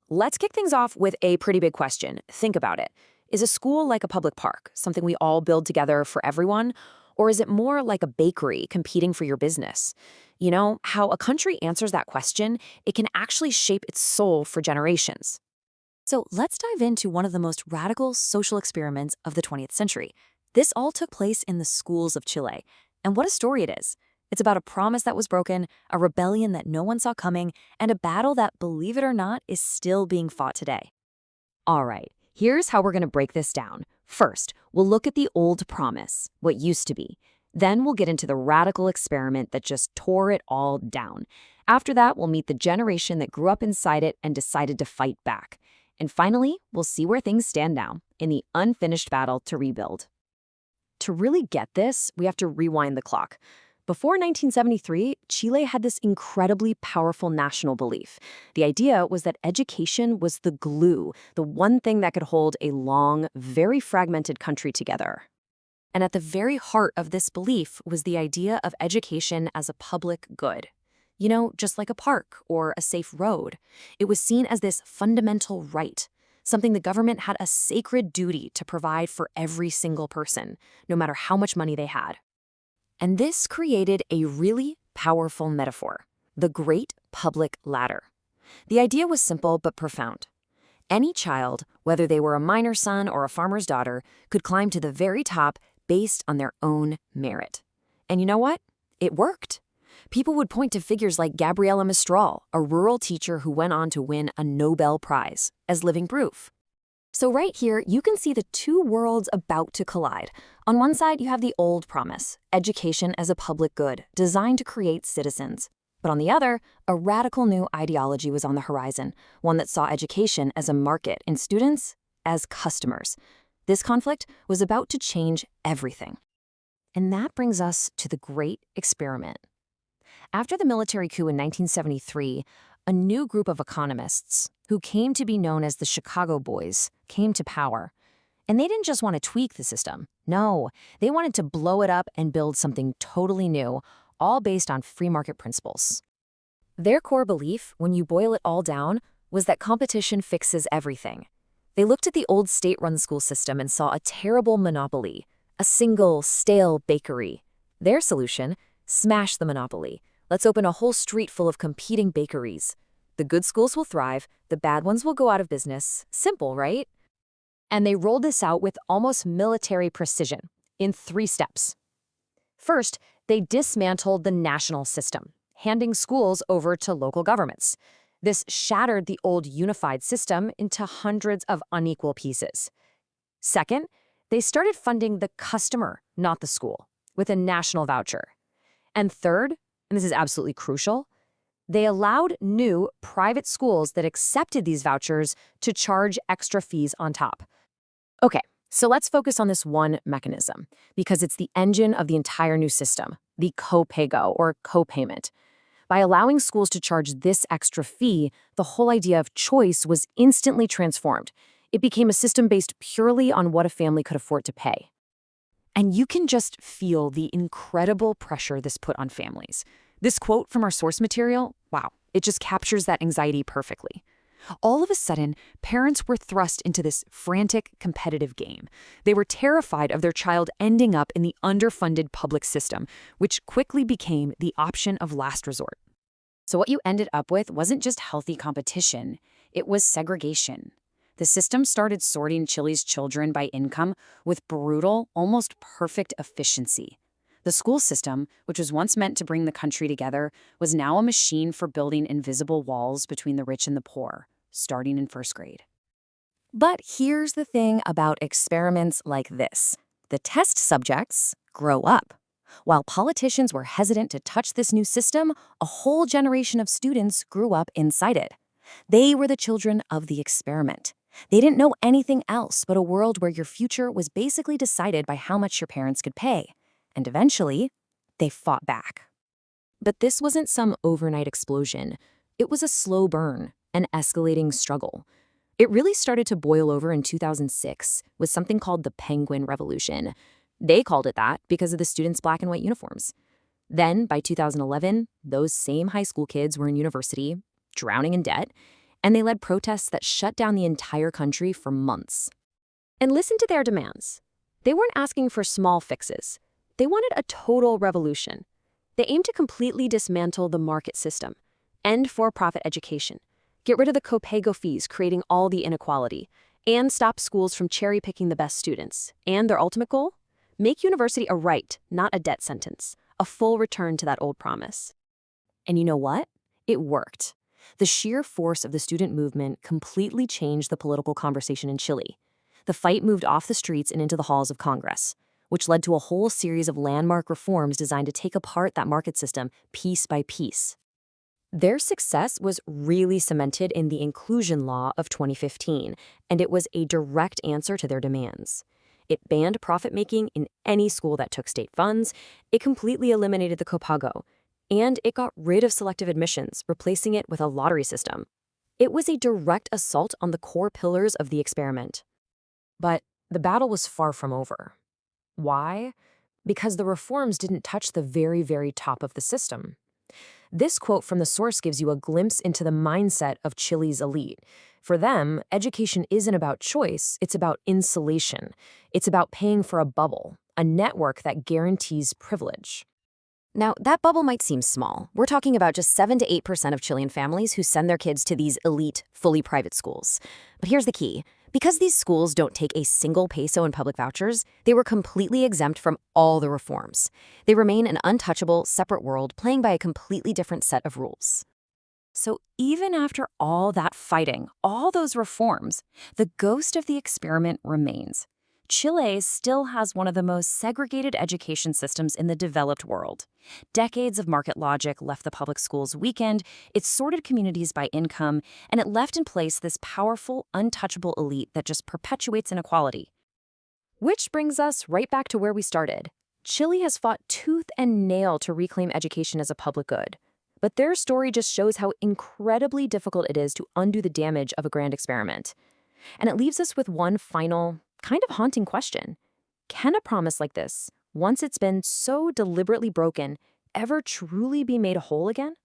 Let's kick things off with a pretty big question. Think about it. Is a school like a public park, something we all build together for everyone? Or is it more like a bakery competing for your business? You know, how a country answers that question, it can actually shape its soul for generations. So let's dive into one of the most radical social experiments of the 20th century. This all took place in the schools of Chile. And what a story it is. It's about a promise that was broken, a rebellion that no one saw coming, and a battle that, believe it or not, is still being fought today. All right, here's how we're going to break this down. First, we'll look at the old promise, what used to be. Then we'll get into the radical experiment that just tore it all down. After that, we'll meet the generation that grew up inside it and decided to fight back. And finally, we'll see where things stand now, in the unfinished battle to rebuild. To really get this, we have to rewind the clock. Before 1973, Chile had this incredibly powerful national belief. The idea was that education was the glue, the one thing that could hold a long, very fragmented country together. And at the very heart of this belief was the idea of education as a public good. You know, just like a park or a safe road. It was seen as this fundamental right, something the government had a sacred duty to provide for every single person, no matter how much money they had. And this created a really powerful metaphor, the Great Public Ladder. The idea was simple but profound. Any child, whether they were a miner's son or a farmer's daughter, could climb to the very top based on their own merit. And you know what? It worked. People would point to figures like Gabriela Mistral, a rural teacher who went on to win a Nobel Prize, as living proof. So right here, you can see the two worlds about to collide. On one side, you have the old promise, education as a public good, designed to create citizens. But on the other, a radical new ideology was on the horizon, one that saw education as a market and students as customers. This conflict was about to change everything. And that brings us to the Great Experiment. After the military coup in 1973, a new group of economists, who came to be known as the Chicago Boys, came to power. And they didn't just want to tweak the system. No, they wanted to blow it up and build something totally new, all based on free market principles. Their core belief, when you boil it all down, was that competition fixes everything. They looked at the old state-run school system and saw a terrible monopoly, a single, stale bakery. Their solution? Smash the monopoly. Let's open a whole street full of competing bakeries. The good schools will thrive, the bad ones will go out of business. Simple, right? And they rolled this out with almost military precision, in 3 steps. First, they dismantled the national system, handing schools over to local governments. This shattered the old unified system into hundreds of unequal pieces. Second, they started funding the customer, not the school, with a national voucher. And third, and this is absolutely crucial, they allowed new private schools that accepted these vouchers to charge extra fees on top. Okay, so let's focus on this one mechanism, because it's the engine of the entire new system, the co-pay-go, or co-payment. By allowing schools to charge this extra fee, the whole idea of choice was instantly transformed. It became a system based purely on what a family could afford to pay. And you can just feel the incredible pressure this put on families. This quote from our source material, wow, it just captures that anxiety perfectly. All of a sudden, parents were thrust into this frantic, competitive game. They were terrified of their child ending up in the underfunded public system, which quickly became the option of last resort. So what you ended up with wasn't just healthy competition, it was segregation. The system started sorting Chile's children by income with brutal, almost perfect efficiency. The school system, which was once meant to bring the country together, was now a machine for building invisible walls between the rich and the poor, starting in first grade. But here's the thing about experiments like this. The test subjects grow up. While politicians were hesitant to touch this new system, a whole generation of students grew up inside it. They were the children of the experiment. They didn't know anything else but a world where your future was basically decided by how much your parents could pay. And eventually, they fought back. But this wasn't some overnight explosion. It was a slow burn, an escalating struggle. It really started to boil over in 2006 with something called the Penguin Revolution. They called it that because of the students' black and white uniforms. Then, by 2011, those same high school kids were in university, drowning in debt, and they led protests that shut down the entire country for months. And listen to their demands. They weren't asking for small fixes. They wanted a total revolution. They aimed to completely dismantle the market system, end for-profit education, get rid of the Copago fees creating all the inequality, and stop schools from cherry-picking the best students. And their ultimate goal? Make university a right, not a debt sentence, a full return to that old promise. And you know what? It worked. The sheer force of the student movement completely changed the political conversation in Chile. The fight moved off the streets and into the halls of Congress, which led to a whole series of landmark reforms designed to take apart that market system piece by piece. Their success was really cemented in the Inclusion Law of 2015, and it was a direct answer to their demands. It banned profit-making in any school that took state funds, it completely eliminated the Copago, and it got rid of selective admissions, replacing it with a lottery system. It was a direct assault on the core pillars of the experiment. But the battle was far from over. Why? Because the reforms didn't touch the very, very top of the system. This quote from the source gives you a glimpse into the mindset of Chile's elite. For them, education isn't about choice, it's about insulation. It's about paying for a bubble, a network that guarantees privilege. Now, that bubble might seem small. We're talking about just 7 to 8% of Chilean families who send their kids to these elite, fully private schools. But here's the key. Because these schools don't take a single peso in public vouchers, they were completely exempt from all the reforms. They remain an untouchable, separate world playing by a completely different set of rules. So even after all that fighting, all those reforms, the ghost of the experiment remains. Chile still has one of the most segregated education systems in the developed world. Decades of market logic left the public schools weakened, it sorted communities by income, and it left in place this powerful, untouchable elite that just perpetuates inequality. Which brings us right back to where we started. Chile has fought tooth and nail to reclaim education as a public good. But their story just shows how incredibly difficult it is to undo the damage of a grand experiment. And it leaves us with one final, kind of haunting question. Can a promise like this, once it's been so deliberately broken, ever truly be made whole again?